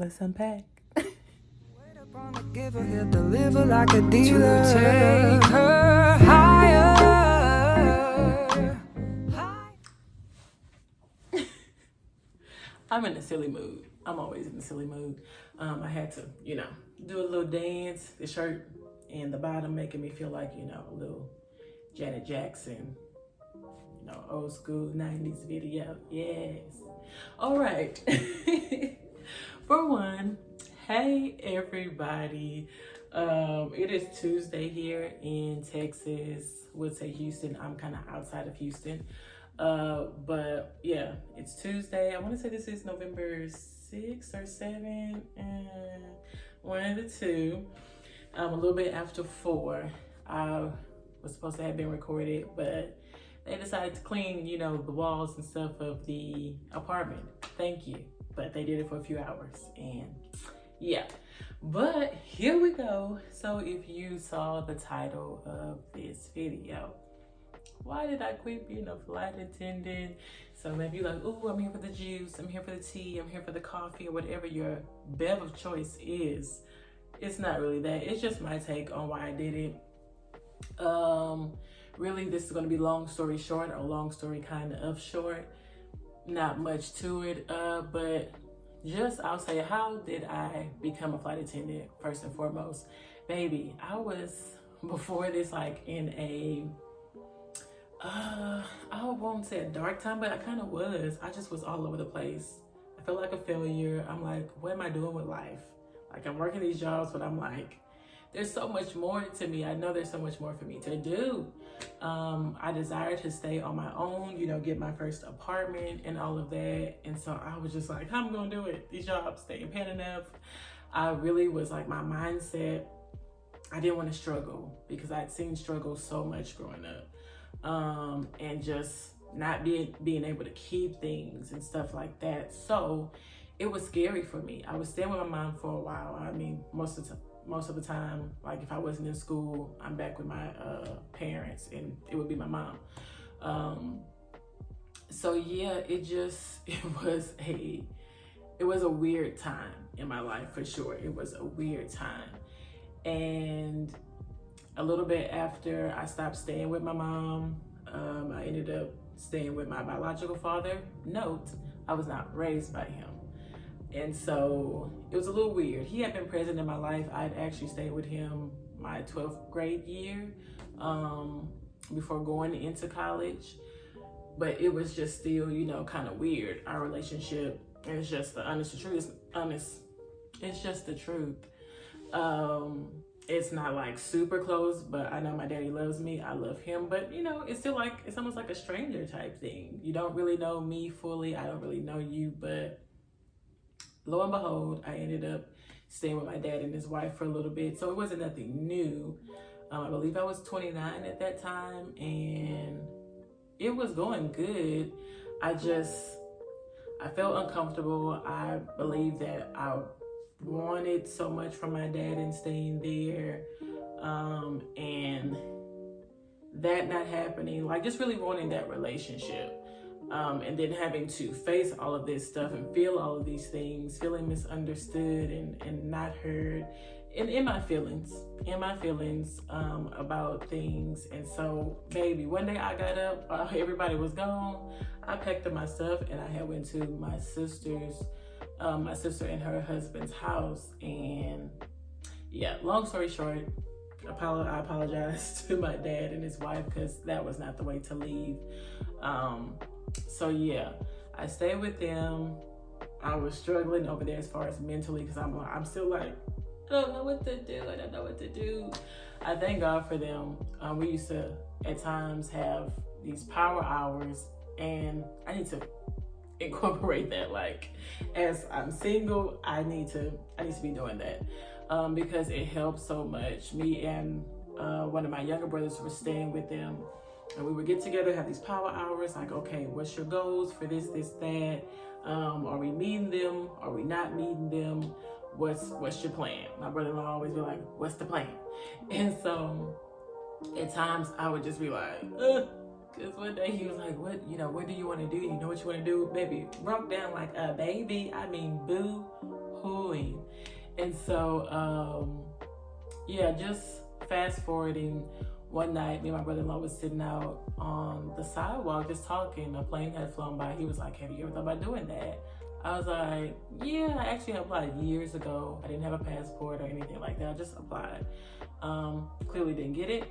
Let's unpack. Wait up on the giver, he'll deliver like a dealer. To take her higher. I'm in a silly mood. I'm always in a silly mood. I had to, do a little dance. The shirt and the bottom making me feel like, a little Janet Jackson, old school 90s video. Yes. All right. For one, hey everybody. It is Tuesday here in Texas. We'll say Houston. I'm kind of outside of Houston. But yeah, it's Tuesday. I want to say this is November 6th or 7th. One of the two. A little bit after 4. I was supposed to have been recorded, but they decided to clean, the walls and stuff of the apartment. Thank you. But they did it for a few hours, and yeah. But here we go. So if you saw the title of this video, why did I quit being a flight attendant? So maybe you're like, oh, I'm here for the juice, I'm here for the tea, I'm here for the coffee, or whatever your bev of choice is. It's not really that. It's just my take on why I did it. Really, this is going to be long story short, or long story kind of short. Not much to it, but I'll say, how did I become a flight attendant? First and foremost, baby, I was before this in a I won't say a dark time, but I kind of was. I just was all over the place. I felt like a failure. I'm like, what am I doing with life? I'm working these jobs, but I'm like, there's so much more to me. I know there's so much more for me to do. I desire to stay on my own, get my first apartment and all of that. And so I was just like, how am I gonna do it? These jobs, they ain't paying enough. I really was my mindset, I didn't want to struggle because I'd seen struggle so much growing up. And just not being able to keep things and stuff like that. So it was scary for me. I was staying with my mom for a while. I mean, most of the time, if I wasn't in school, I'm back with my parents, and it would be my mom. So yeah, it was a weird time in my life, for sure. It was a weird time. And a little bit after I stopped staying with my mom, I ended up staying with my biological father. Note, I was not raised by him. And so it was a little weird. He had been present in my life. I'd actually stayed with him my 12th grade year before going into college. But it was just still, kind of weird. Our relationship, it's just the honest truth. It's just the truth. It's not super close, but I know my daddy loves me. I love him, but it's still it's almost like a stranger type thing. You don't really know me fully. I don't really know you, but lo and behold, I ended up staying with my dad and his wife for a little bit. So it wasn't nothing new. I believe I was 29 at that time, and it was going good. I felt uncomfortable. I believe that I wanted so much from my dad and staying there, and that not happening, just really wanting that relationship, and then having to face all of this stuff and feel all of these things, feeling misunderstood and not heard, and in my feelings about things. And so, baby, one day I got up, everybody was gone. I packed up my stuff and I had went to my sister and her husband's house. And yeah, long story short, I apologize to my dad and his wife, because that was not the way to leave. So yeah, I stayed with them. I was struggling over there as far as mentally, because I'm still I don't know what to do. I thank God for them. We used to at times have these power hours, and I need to incorporate that. As I'm single, I need to be doing that, because it helps so much. Me and one of my younger brothers were staying with them, and we would get together, have these power hours. Okay, what's your goals for this, that? Are we meeting them? Are we not meeting them? What's your plan? My brother-in-law always be like, what's the plan? And so at times I would just be like, because one day he was like, what do you want to do? You know what you want to do? Baby, broke down like a baby. I mean, boo pooing. And so, yeah, just fast forwarding, one night, me and my brother-in-law was sitting out on the sidewalk just talking. A plane had flown by. He was like, have you ever thought about doing that? I was like, yeah, I actually applied years ago. I didn't have a passport or anything like that. I just applied. Clearly didn't get it.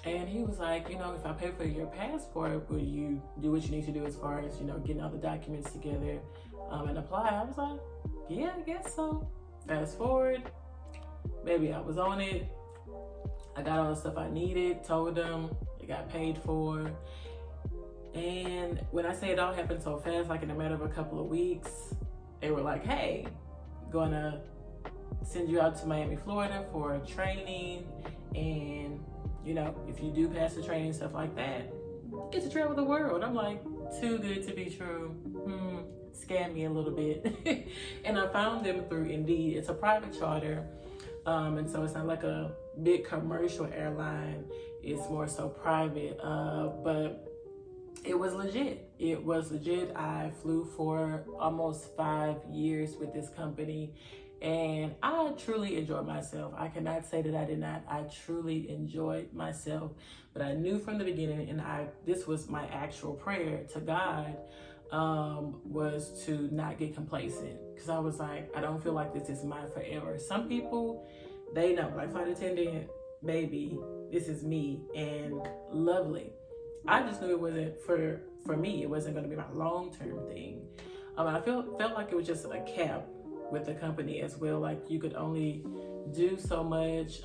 And he was like, you know, if I pay for your passport, will you do what you need to do as far as, you know, getting all the documents together and apply? I was like, yeah, I guess so. Fast forward, maybe I was on it. I got all the stuff I needed, told them, it got paid for. And when I say it all happened so fast, like in a matter of a couple of weeks, they were like, hey, gonna send you out to Miami, Florida for training. And, you know, if you do pass the training, stuff like that, you get to travel the world. I'm like, too good to be true. Scam me a little bit. And I found them through Indeed. It's a private charter. And so it's not like a big commercial airline. It's more so private. But it was legit. It was legit. I flew for almost 5 years with this company, and I truly enjoyed myself. I cannot say that I did not. I truly enjoyed myself. But I knew from the beginning, and this was my actual prayer to God, was to not get complacent. Because I was like, I don't feel like this is my forever. Some people, they know, like flight attendant, baby, this is me, and lovely. I just knew it wasn't for me. It wasn't going to be my long-term thing. I felt like it was just a cap with the company as well. Like you could only do so much.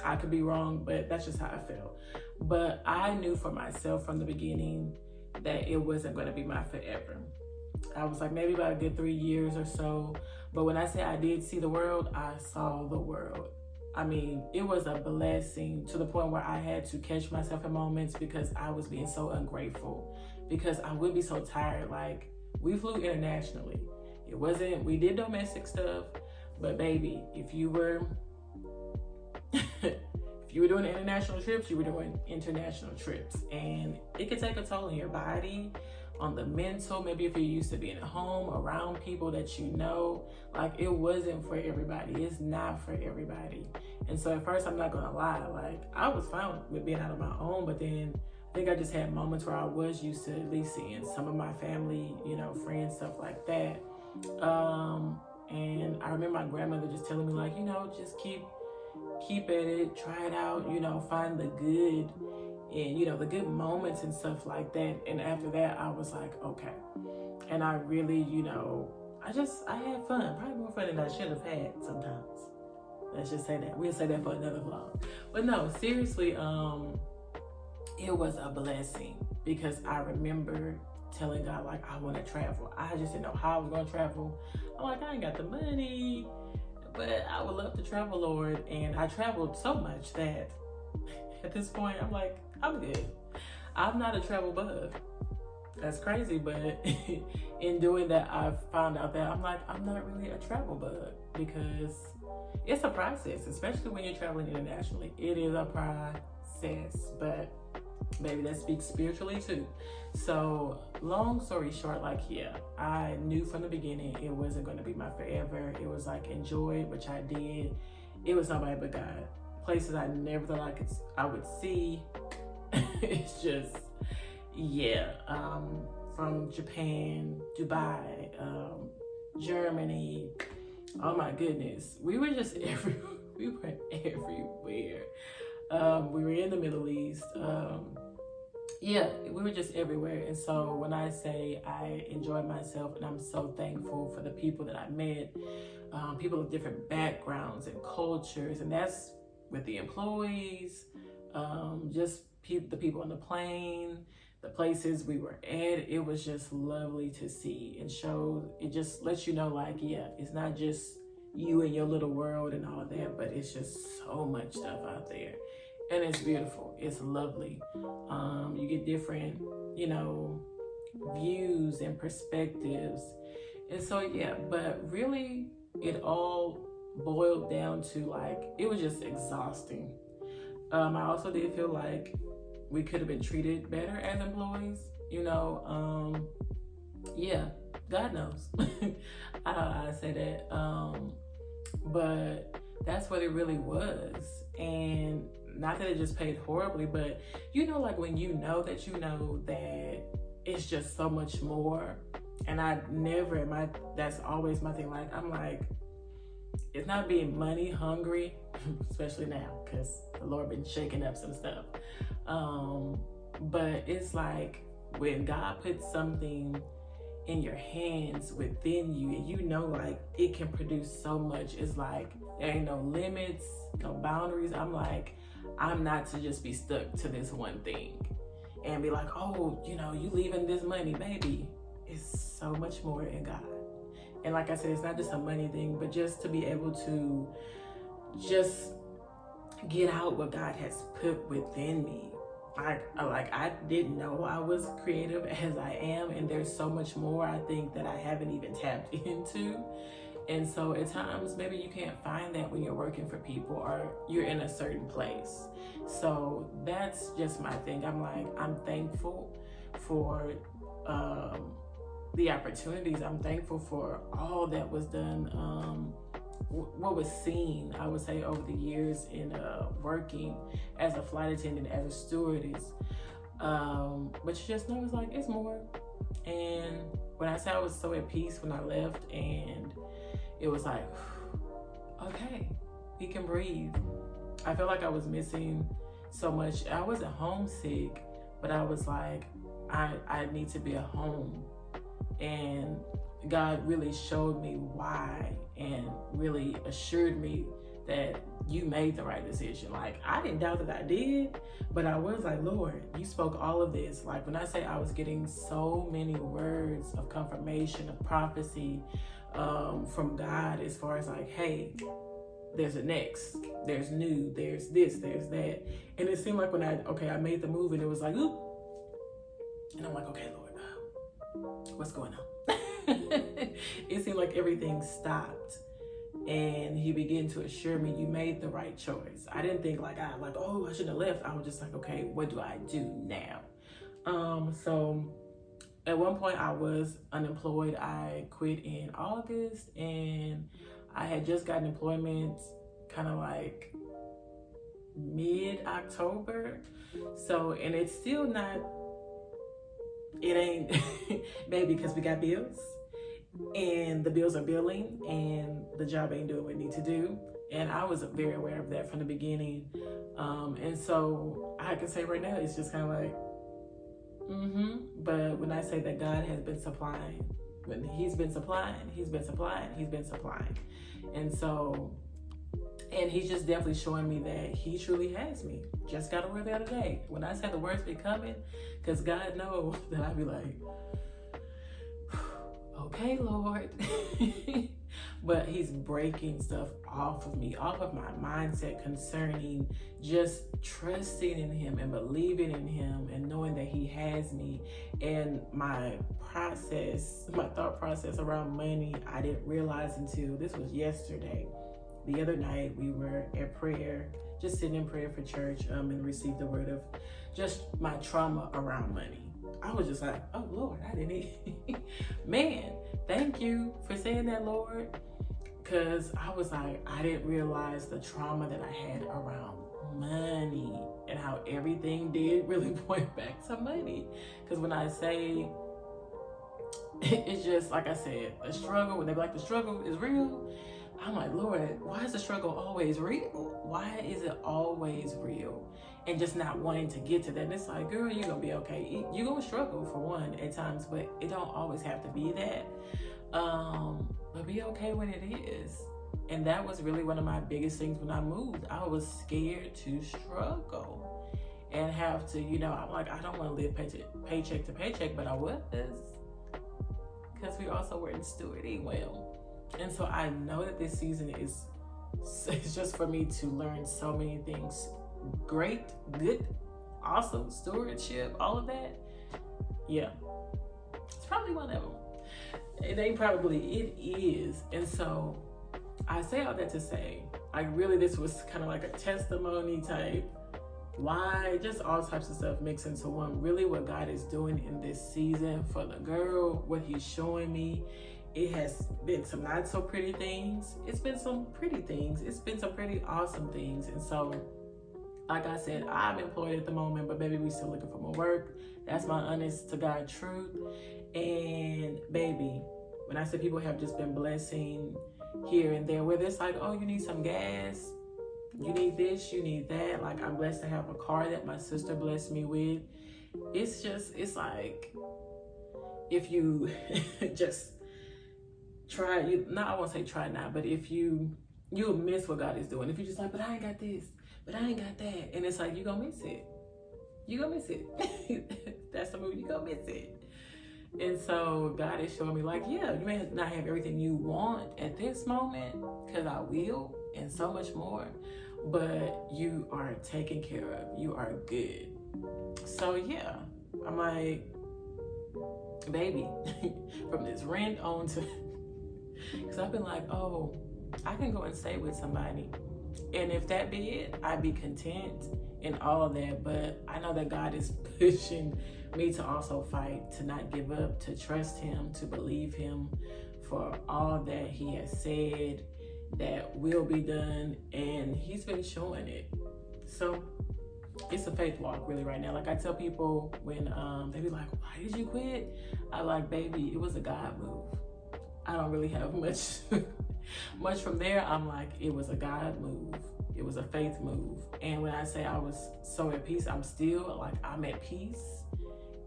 I could be wrong, but that's just how I felt. But I knew for myself from the beginning that it wasn't going to be my forever. I was like maybe about a good 3 years or so. But when I say I did see the world, I saw the world. I mean, it was a blessing to the point where I had to catch myself in moments because I was being so ungrateful, because I would be so tired. Like, we flew internationally. We did domestic stuff, but baby, if you were doing international trips, you were doing international trips. And it could take a toll on your body, on the mental, maybe if you're used to being at home around people that you know. Like, it wasn't for everybody. It's not for everybody. And so at first, I'm not gonna lie, like I was fine with being out on my own, but then I think I just had moments where I was used to at least seeing some of my family, you know, friends, stuff like that. And I remember my grandmother just telling me, like, you know, just keep at it, try it out, you know, find the good and, you know, the good moments and stuff like that. And after that, I was like, okay. And I really, you know, I had fun, probably more fun than I should have had sometimes. Let's just say that. We'll say that for another vlog. But no, seriously, it was a blessing because I remember telling God, like, I want to travel. I just didn't know how I was going to travel. I'm like, I ain't got the money, but I would love to travel, Lord. And I traveled so much that at this point, I'm like, I'm good. I'm not a travel bug. That's crazy, but in doing that, I've found out that I'm like, I'm not really a travel bug because it's a process, especially when you're traveling internationally. It is a process, but maybe that speaks spiritually too. So long story short, like, yeah, I knew from the beginning it wasn't going to be my forever. It was like, enjoy it, which I did. It was nobody but God. Places I never thought I would see. It's just, yeah, from Japan, Dubai, Germany. Oh my goodness, we were just everywhere. We were everywhere. We were in the Middle East. Yeah, we were just everywhere. And so when I say I enjoyed myself, and I'm so thankful for the people that I met, people of different backgrounds and cultures, and that's with the employees, just the people on the plane, the places we were at. It was just lovely to see and show. It just lets you know, like, yeah, it's not just you and your little world and all that, but it's just so much stuff out there. And it's beautiful. It's lovely. You get different, you know, views and perspectives. And so, yeah, but really it all boiled down to, like, it was just exhausting. I also did feel like we could have been treated better as employees, you know. Yeah, God knows. I say that. But that's what it really was. And not that it just paid horribly, but like when that it's just so much more. And that's always my thing. Like, I'm like, it's not being money hungry, especially now, because the Lord been shaking up some stuff. But it's like when God puts something in your hands within you, and like it can produce so much. It's like there ain't no limits, no boundaries. I'm like, I'm not to just be stuck to this one thing and be like, oh, you leaving this money, baby. It's so much more in God. And like I said, it's not just a money thing, but just to be able to just get out what God has put within me. I didn't know I was creative as I am, and there's so much more I think that I haven't even tapped into. And so at times maybe you can't find that when you're working for people or you're in a certain place. So that's just my thing. I'm like, I'm thankful for the opportunities. I'm thankful for all that was done, what was seen, I would say, over the years in working as a flight attendant, as a stewardess. But you just know it's more. And when I say I was so at peace when I left, and it was like, okay, we can breathe. I felt like I was missing so much. I wasn't homesick, but I was like, I need to be at home. And God really showed me why, and really assured me that you made the right decision. Like, I didn't doubt that I did, but I was like, Lord, you spoke all of this. Like, when I say I was getting so many words of confirmation, of prophecy from God, as far as like, hey, there's a next, there's new, there's this, there's that. And it seemed like when I made the move, and it was like, oop. And I'm like, okay, Lord, what's going on? It seemed like everything stopped, and he began to assure me, you made the right choice. I didn't think I shouldn't have left. I was just like, okay, what do I do now? So at one point I was unemployed. I quit in August, and I had just gotten employment kind of like mid-October. So, and it's still not, it ain't, baby, because we got bills, and the bills are billing, and the job ain't doing what it needs to do. And I was very aware of that from the beginning. And so I can say right now, it's just kind of like, but when I say that God has been supplying, when he's been supplying. And so, and he's just definitely showing me that he truly has me. Just got a word the other day. When I say the words be coming, because God knows that I be like, okay, Lord. But he's breaking stuff off of me, off of my mindset concerning just trusting in him and believing in him and knowing that he has me. And my thought process around money, I didn't realize until this was yesterday. The other night we were at prayer, just sitting in prayer for church, and received the word of just my trauma around money. I was just like, oh Lord, I didn't even, man, thank you for saying that, Lord. Because I was like, I didn't realize the trauma that I had around money and how everything did really point back to money. Because when I say, it's just, like I said, a struggle, when they be like, the struggle is real, I'm like, Lord, why is the struggle always real? Why is it always real? And just not wanting to get to that. And it's like, girl, you're going to be okay. You're going to struggle for one at times, but it don't always have to be that. But be okay when it is. And that was really one of my biggest things when I moved. I was scared to struggle and have to, I'm like, I don't want to live paycheck to paycheck, but I was. Because we also were in stewarding well. And so I know that this season it's just for me to learn so many things. Great, good, awesome, stewardship, all of that. Yeah, it's probably one of them. It ain't probably, it is. And so I say all that to say, this was kind of like a testimony type why, just all types of stuff mixed into one. Really what God is doing in this season for the girl, what he's showing me, it has been some not so pretty things. It's been some pretty things. It's been some pretty awesome things. And so, like I said, I'm employed at the moment, but baby, we still looking for more work. That's my honest to God truth. And baby, when I say people have just been blessing here and there, whether it's like, oh, you need some gas, you need this, you need that. Like, I'm blessed to have a car that my sister blessed me with. It's like, if you just try, I won't say try not, but if you'll miss what God is doing. If you're just like, but I ain't got this, but I ain't got that. And it's like, you're gonna miss it. You're gonna miss it. That's the movie, you're gonna miss it. And so God is showing me like, yeah, you may not have everything you want at this moment, because I will, and so much more, but you are taken care of. You are good. So yeah, I'm like, baby, from this rent on to, because I've been like, oh, I can go and stay with somebody. And if that be it, I'd be content in all of that. But I know that God is pushing me to also fight, to not give up, to trust him, to believe him for all that he has said that will be done. And he's been showing it. So it's a faith walk really right now. Like I tell people when they be like, why did you quit? I like, baby, it was a God move. I don't really have much from there. I'm like, it was a God move. It was a faith move. And when I say I was so at peace, I'm still like, I'm at peace.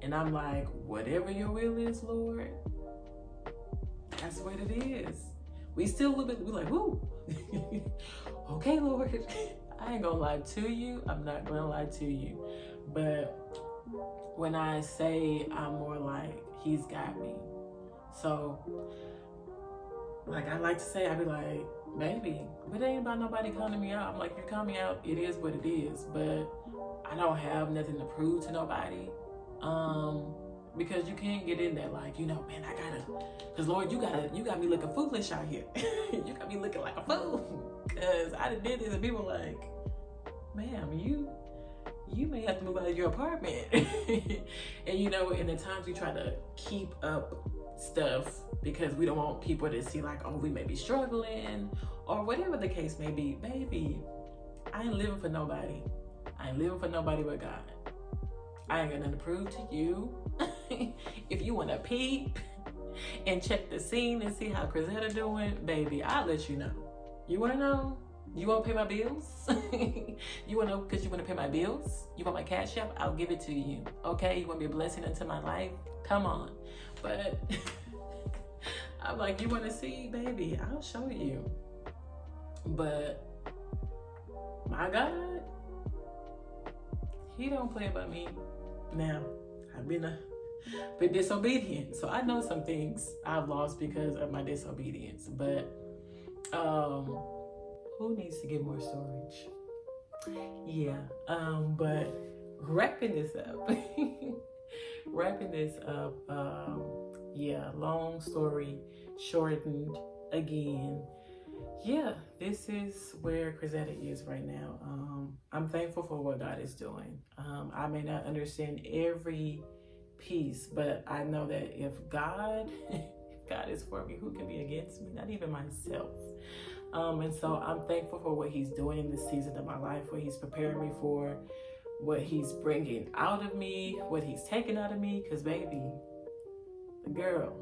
And I'm like, whatever your will is, Lord, that's what it is. We still a little bit, we're like, woo. Okay, Lord. I ain't gonna lie to you. I'm not gonna lie to you. But when I say I'm more like, he's got me. So, like I like to say, I be like, baby, but it ain't about nobody calling me out. I'm like, you call me out, it is what it is. But I don't have nothing to prove to nobody. Because you can't get in there like, man, I gotta, because Lord, you got me looking foolish out here. You got me looking like a fool. Because I did this and people like, ma'am, you may have to move out of your apartment. And in the times we try to keep up stuff because we don't want people to see like, oh, we may be struggling or whatever the case may be. Baby, I ain't living for nobody. I ain't living for nobody but God. I ain't got nothing to prove to you. If you want to peep and check the scene and see how Chrisetta doing, baby, I'll let you know. You want to know? You want to pay my bills? You want to know because you want to pay my bills? You want my cash app? I'll give it to you. Okay? You want to be a blessing into my life? Come on. But I'm like, you want to see? Baby, I'll show you. But my God, he don't play about me. Now, I've been disobedient. So I know some things I've lost because of my disobedience. But who needs to get more storage? Yeah. But wrapping this up. Long story shortened again. Yeah, this is where Chrisetta is right now. I'm thankful for what God is doing. I may not understand every piece, but I know that if God is for me, who can be against me? Not even myself. And so I'm thankful for what he's doing in this season of my life, what he's preparing me for, what he's bringing out of me, what he's taking out of me. Because baby, the girl,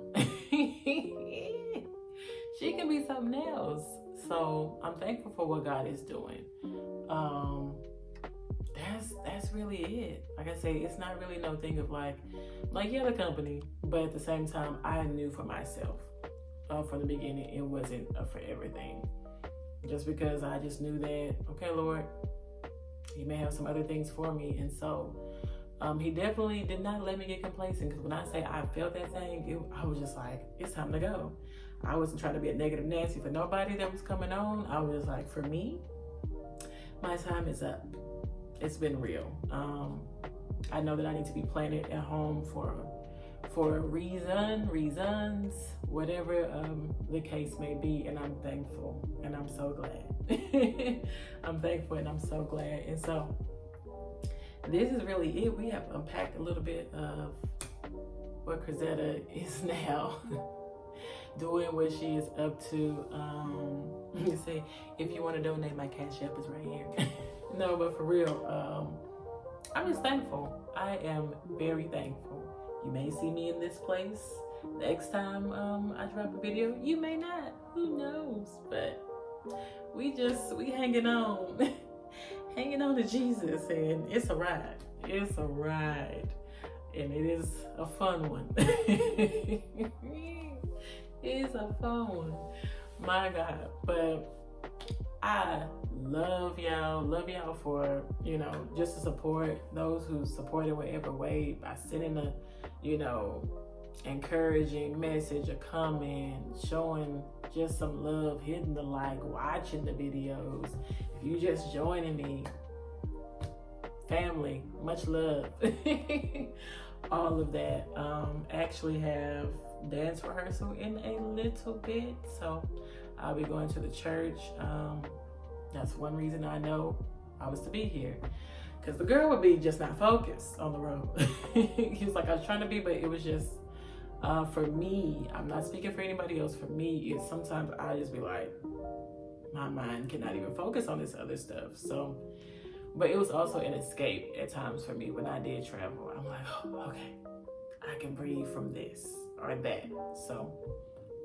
she can be something else. So I'm thankful for what God is doing. That's really it. Like I say, it's not really no thing of like yeah, the company, but at the same time, I knew for myself from the beginning it wasn't for everything. Just because I just knew that, okay, Lord, you may have some other things for me. And so he definitely did not let me get complacent, because when I say I felt that thing, I was just like, it's time to go. I wasn't trying to be a negative Nancy for nobody that was coming on. I was just like, for me, my time is up. It's been real. I know that I need to be planted at home for a reasons, whatever the case may be, and I'm thankful and I'm so glad. I'm thankful and I'm so glad. And so this is really it. We have unpacked a little bit of what Chrisetta is now doing, what she is up to. You say, if you want to donate, my Cash App is right here. No, but for real, I'm just thankful. I am very thankful. You may see me in this place next time I drop a video. You may not. Who knows? But we hanging on. Hanging on to Jesus, and it's a ride. It's a ride. And it is a fun one. It's a fun one. My God. But I love y'all for, just to support those who support in whatever way by sending a, encouraging message, a comment, showing just some love, hitting the like, watching the videos. If you just joining me, family, much love. All of that. Actually have dance rehearsal in a little bit, so I'll be going to the church. That's one reason I know I was to be here, because the girl would be just not focused on the road. He was like, I was trying to be, but it was just for me, I'm not speaking for anybody else, for me, it's sometimes I just be like, my mind cannot even focus on this other stuff. So, but it was also an escape at times for me when I did travel. I'm like, oh, okay, I can breathe from this or that. So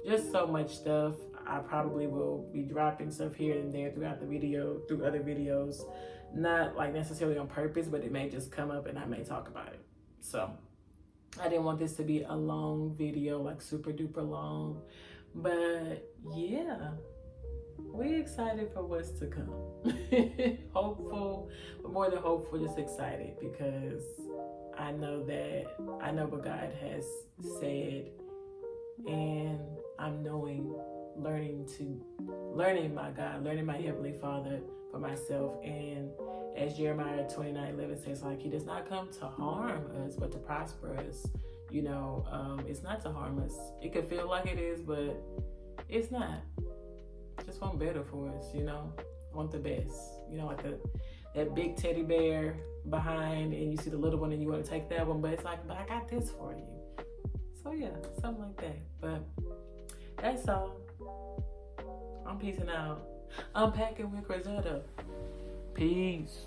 just so much stuff. I probably will be dropping stuff here and there throughout the video, through other videos, not like necessarily on purpose, but it may just come up and I may talk about it. So I didn't want this to be a long video, like super duper long, but yeah, we excited for what's to come. Hopeful, but more than hopeful, just excited, because I know what God has said, and I'm learning my God, learning my Heavenly Father for myself. And as Jeremiah 29:11 says, like, he does not come to harm us, but to prosper us. It's not to harm us. It could feel like it is, but it's not. Just want better for us, want the best. Like that big teddy bear behind, and you see the little one and you want to take that one, but it's like, but I got this for you. So yeah, something like that. But that's all. I'm peacing out. Unpacking with Chrisetta. Peace.